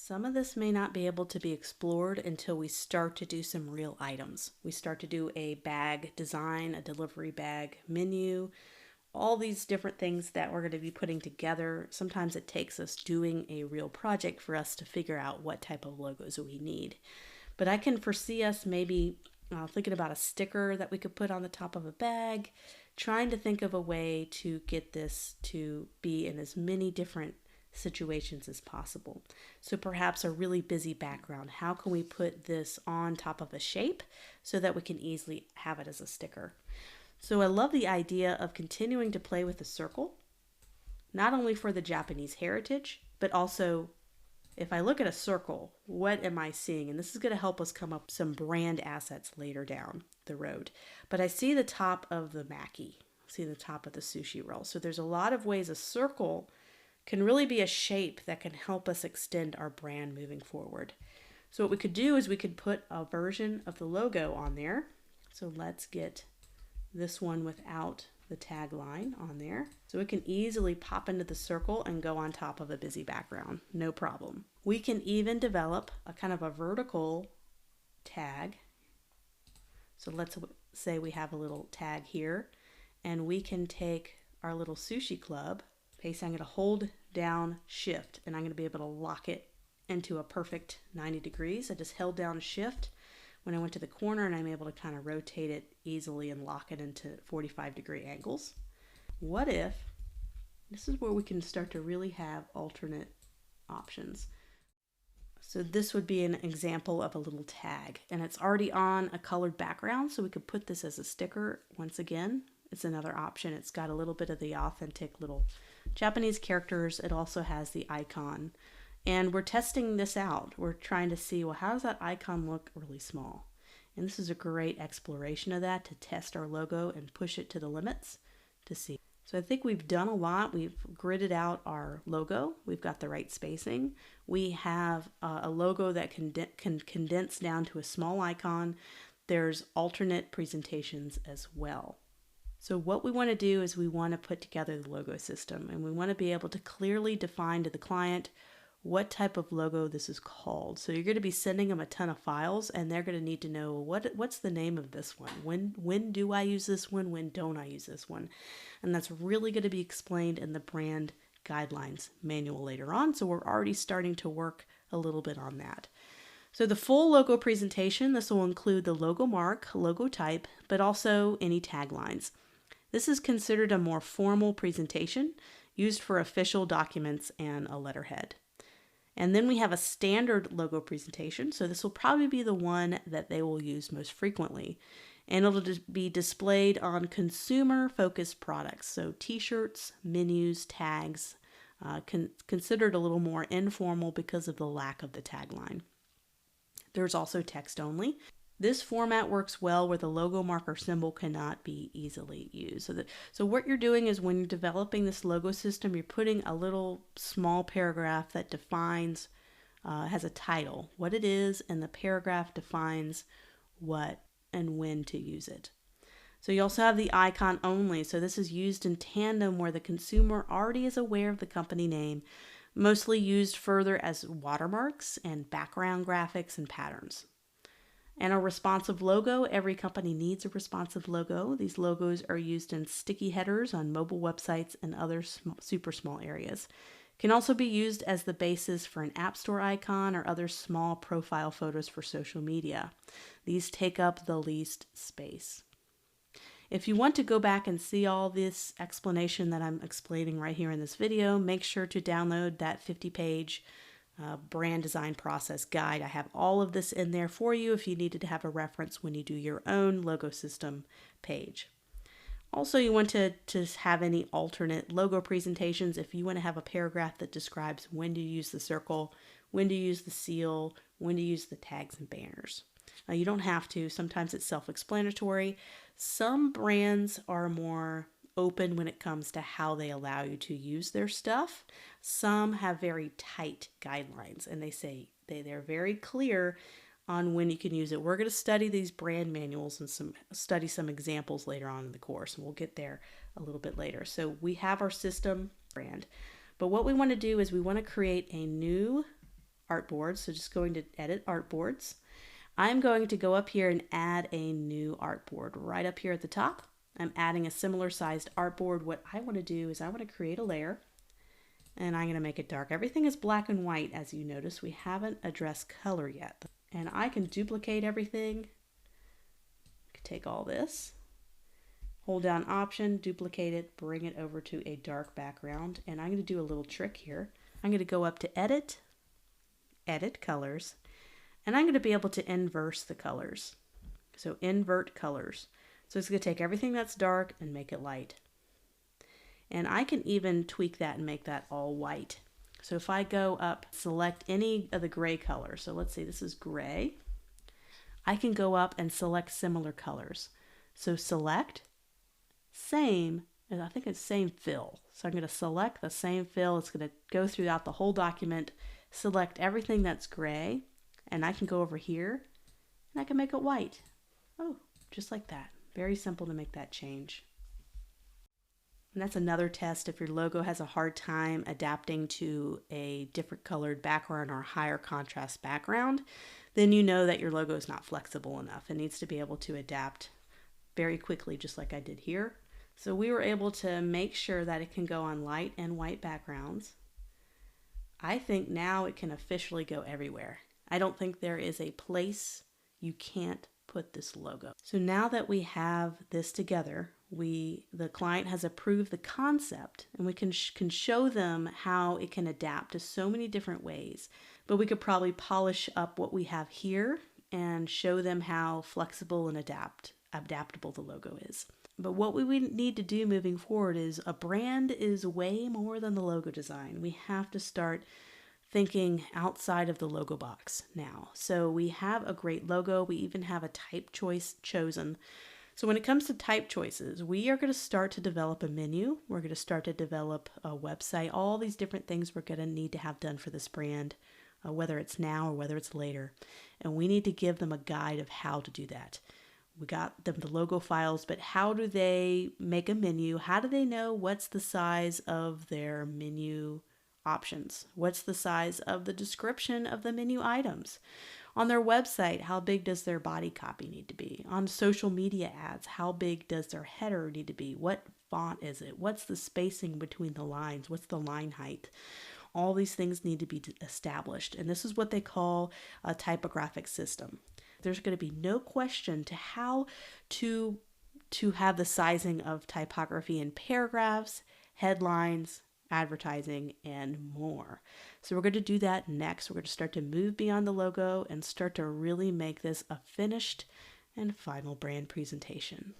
Some of this may not be able to be explored until we start to do some real items. We start to do a bag design, a delivery bag menu, all these different things that we're going to be putting together. Sometimes it takes us doing a real project for us to figure out what type of logos we need. But I can foresee us maybe thinking about a sticker that we could put on the top of a bag, trying to think of a way to get this to be in as many different situations as possible. So perhaps a really busy background. How can we put this on top of a shape so that we can easily have it as a sticker? So I love the idea of continuing to play with the circle, not only for the Japanese heritage, but also if I look at a circle, what am I seeing? And this is going to help us come up with some brand assets later down the road. But I see the top of the maki, see the top of the sushi roll. So there's a lot of ways a circle can really be a shape that can help us extend our brand moving forward. So what we could do is we could put a version of the logo on there. So let's get this one without the tagline on there. So it can easily pop into the circle and go on top of a busy background, no problem. We can even develop a kind of a vertical tag. So let's say we have a little tag here, and we can take our little sushi club. Okay, so I'm going to hold down shift, and I'm going to be able to lock it into a perfect 90 degrees. I just held down shift when I went to the corner, and I'm able to kind of rotate it easily and lock it into 45-degree angles. What if, this is where we can start to really have alternate options. So this would be an example of a little tag, and it's already on a colored background, so we could put this as a sticker. Once again, it's another option. It's got a little bit of the authentic little Japanese characters. It also has the icon. And we're testing this out. We're trying to see, well, how does that icon look really small? And this is a great exploration of that, to test our logo and push it to the limits to see. So I think we've done a lot. We've gridded out our logo. We've got the right spacing. We have a logo that can condense down to a small icon. There's alternate presentations as well. So what we want to do is we want to put together the logo system, and we want to be able to clearly define to the client what type of logo this is called. So you're going to be sending them a ton of files, and they're going to need to know what's the name of this one. When do I use this one? When don't I use this one? And that's really going to be explained in the brand guidelines manual later on. So we're already starting to work a little bit on that. So the full logo presentation, this will include the logo mark, logo type, but also any taglines. This is considered a more formal presentation used for official documents and a letterhead. And then we have a standard logo presentation. So this will probably be the one that they will use most frequently. And it'll be displayed on consumer-focused products. So t-shirts, menus, tags, considered a little more informal because of the lack of the tagline. There's also text only. This format works well where the logo marker symbol cannot be easily used. So what you're doing is when you're developing this logo system, you're putting a little small paragraph that defines, has a title, what it is, and the paragraph defines what and when to use it. So you also have the icon only. So this is used in tandem where the consumer already is aware of the company name, mostly used further as watermarks and background graphics and patterns. And a responsive logo, every company needs a responsive logo. These logos are used in sticky headers on mobile websites and other super small areas. Can also be used as the basis for an app store icon or other small profile photos for social media. These take up the least space. If you want to go back and see all this explanation that I'm explaining right here in this video, make sure to download that 50-page brand design process guide. I have all of this in there for you if you needed to have a reference when you do your own logo system page. Also, you want to have any alternate logo presentations. If you want to have a paragraph that describes when to use the circle, when to use the seal, when to use the tags and banners. You don't have to. Sometimes it's self-explanatory. Some brands are more open when it comes to how they allow you to use their stuff. Some have very tight guidelines, and they say they're very clear on when you can use it. We're going to study these brand manuals and study some examples later on in the course, and we'll get there a little bit later. So we have our system brand, but what we want to do is we want to create a new artboards. So just going to edit artboards. I'm going to go up here and add a new artboard right up here at the top. I'm adding a similar sized artboard. What I want to do is I want to create a layer, and I'm going to make it dark. Everything is black and white, as you notice. We haven't addressed color yet. And I can duplicate everything. I can take all this, hold down Option, duplicate it, bring it over to a dark background. And I'm going to do a little trick here. I'm going to go up to Edit, Edit Colors, and I'm going to be able to inverse the colors. So invert colors. So it's going to take everything that's dark and make it light. And I can even tweak that and make that all white. So if I go up, select any of the gray colors. So let's see, this is gray. I can go up and select similar colors. So select, same, and I think it's same fill. So I'm going to select the same fill. It's going to go throughout the whole document, select everything that's gray, and I can go over here and I can make it white. Oh, just like that. Very simple to make that change. And that's another test. If your logo has a hard time adapting to a different colored background or higher contrast background, then you know that your logo is not flexible enough. It needs to be able to adapt very quickly, just like I did here. So we were able to make sure that it can go on light and white backgrounds. I think now it can officially go everywhere. I don't think there is a place you can't put this logo. So now that we have this together, the client has approved the concept, and we can show them how it can adapt to so many different ways. But we could probably polish up what we have here and show them how flexible and adaptable the logo is. But what we need to do moving forward is a brand is way more than the logo design. We have to start thinking outside of the logo box now. So we have a great logo. We even have a type choice chosen. So when it comes to type choices, we are going to start to develop a menu. We're going to start to develop a website, all these different things we're going to need to have done for this brand, whether it's now or whether it's later. And we need to give them a guide of how to do that. We got them the logo files, but how do they make a menu? How do they know what's the size of their menu options? What's the size of the description of the menu items? On their website, how big does their body copy need to be? On social media ads, how big does their header need to be? What font is it? What's the spacing between the lines? What's the line height? All these things need to be established, and this is what they call a typographic system. There's going to be no question to how to have the sizing of typography in paragraphs, headlines, advertising, and more. So we're going to do that next. We're going to start to move beyond the logo and start to really make this a finished and final brand presentation.